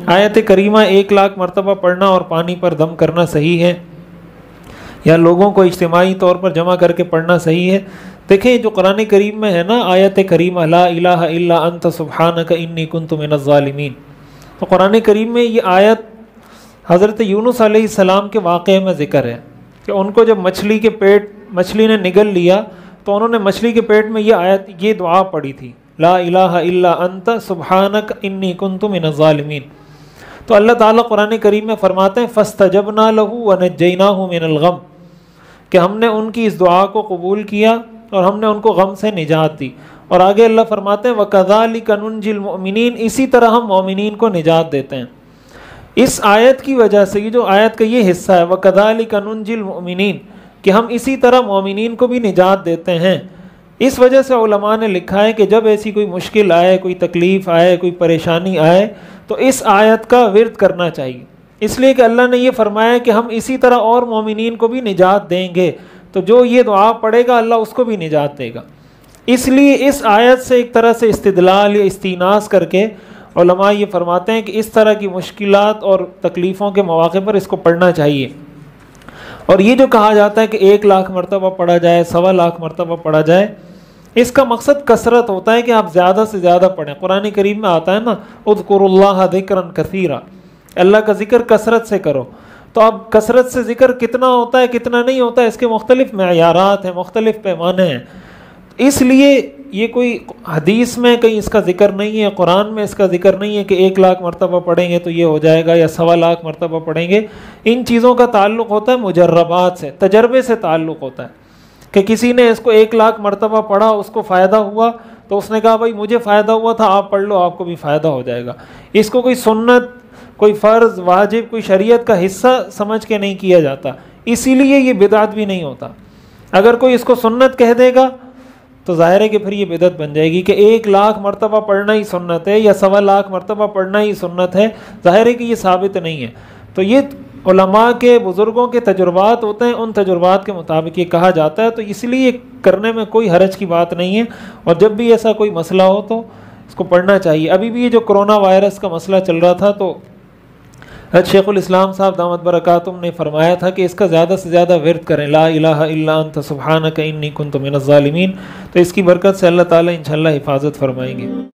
آیت کریمہ 1,00,000 مرتبہ پڑھنا اور پانی پر دم کرنا صحیح ہے یا لوگوں کو اجتماعی طور پر جمع کر کے پڑھنا صحیح ہے؟ دیکھیں جو قرآن کریم میں ہے نا آیت کریمہ لا الہ الا انت سبحانک انی کنت من الظالمین، تو قرآن کریم میں یہ آیت حضرت یونس علیہ السلام کے واقعے میں ذکر ہے کہ ان کو جب مچھلی نے نگل لیا تو انہوں نے مچھلی کے پیٹ میں یہ دعا پڑھی تھی، لا الہ الا انت سبحانک انی کنت من الظالمین۔ تو اللہ تعالیٰ قرآن کریم میں فرماتے ہیں فاستجبنا لہ ونجیناہ من الغم، کہ ہم نے ان کی اس دعا کو قبول کیا اور ہم نے ان کو غم سے نجات دی۔ اور آگے اللہ فرماتے ہیں وَكَذَلِكَ نُنْجِي الْمُؤْمِنِينَ، اسی طرح ہم مومنین کو نجات دیتے ہیں۔ اس آیت کی وجہ سے یہ جو آیت کا یہ حصہ ہے وَكَذَلِكَ نُنْجِي الْمُؤْمِنِينَ، کہ ہم اسی طرح مومنین کو بھی نجات دیتے ہیں، اس وجہ سے علماء نے لکھا ہے کہ جب ایسی کوئی مشکل آئے، کوئی تکلیف آئے، کوئی پریشانی آئے تو اس آیت کا ورد کرنا چاہیے، اس لیے کہ اللہ نے یہ فرمایا کہ ہم اسی طرح اور مومنین کو بھی نجات دیں گے، تو جو یہ دعا پڑھے گا اللہ اس کو بھی نجات دے گا۔ اس لیے اس آیت سے ایک طرح سے استدلال یا استیناس کر کے علماء یہ فرماتے ہیں کہ اس طرح کی مشکلات اور تکلیفوں کے مواقع پر اس کو پڑھنا چاہیے۔ اور یہ جو کہا جاتا ہے کہ 1,00,000 مرتبہ پڑھا جائے، 1,25,000 مرتبہ پڑھا جائے، اس کا مقصد کثرت ہوتا ہے کہ آپ زیادہ سے زیادہ پڑھیں۔ قرآن کریم میں آتا ہے نا اذکروا اللہ ذکرا کثیرا، اللہ کا ذکر کثرت سے کرو۔ تو اب کثرت سے ذکر کتنا ہوتا ہے کتنا نہیں ہوتا ہے، اس کے مختلف معیارات ہیں، مختلف پیمانے ہیں۔ اس لیے یہ کوئی حدیث میں کہیں اس کا ذکر نہیں ہے، قرآن میں اس کا ذکر نہیں ہے کہ 1,00,000 مرتبہ پڑھیں گے تو یہ ہو جائے گا یا 1,25,000 مرتبہ پڑھیں گے۔ ان چیزوں کا تعلق ہوتا ہے مجربات سے، تجربے سے تعلق ہوتا ہے کہ کسی نے اس کو 1,00,000 مرتبہ پڑھا، اس کو فائدہ ہوا تو اس نے کہا بھائی مجھے فائدہ ہوا تھا، آپ پڑھ لو، آپ کو بھی فائدہ ہو جائے گا۔ اس کو کوئی سنت، کوئی فرض، واجب، کوئی شریعت کا حصہ سمجھ کے نہیں کیا جاتا، اسی لیے یہ بدعت بھی نہیں ہوتا۔ اگر کوئی اس کو سنت کہہ دے گا تو ظاہر ہے کہ پھر یہ بدعت بن جائے گی کہ 1,00,000 مرتبہ پڑھنا ہی سنت ہے یا 1,25,000 مرتبہ پڑھنا ہی سنت ہے، ظاہر ہے کہ یہ ثابت نہیں ہے۔ تو یہ علماء کے، بزرگوں کے تجربات ہوتے ہیں، ان تجربات کے مطابق یہ کہا جاتا ہے، تو اس لیے کرنے میں کوئی حرج کی بات نہیں ہے۔ اور جب بھی ایسا کوئی مسئلہ ہو تو اس کو پڑھنا چاہیے۔ ابھی بھی یہ جو کرونا وائرس کا مسئلہ چل رہا تھا تو شیخ الاسلام صاحب دامت برکاتہم نے فرمایا تھا کہ اس کا زیادہ سے زیادہ ورد کریں، لا الہ الا انت سبحانک انی کنت من الظالمین، تو اس کی برکت سے اللہ تعالیٰ انشاءاللہ حفاظت فرمائیں گے۔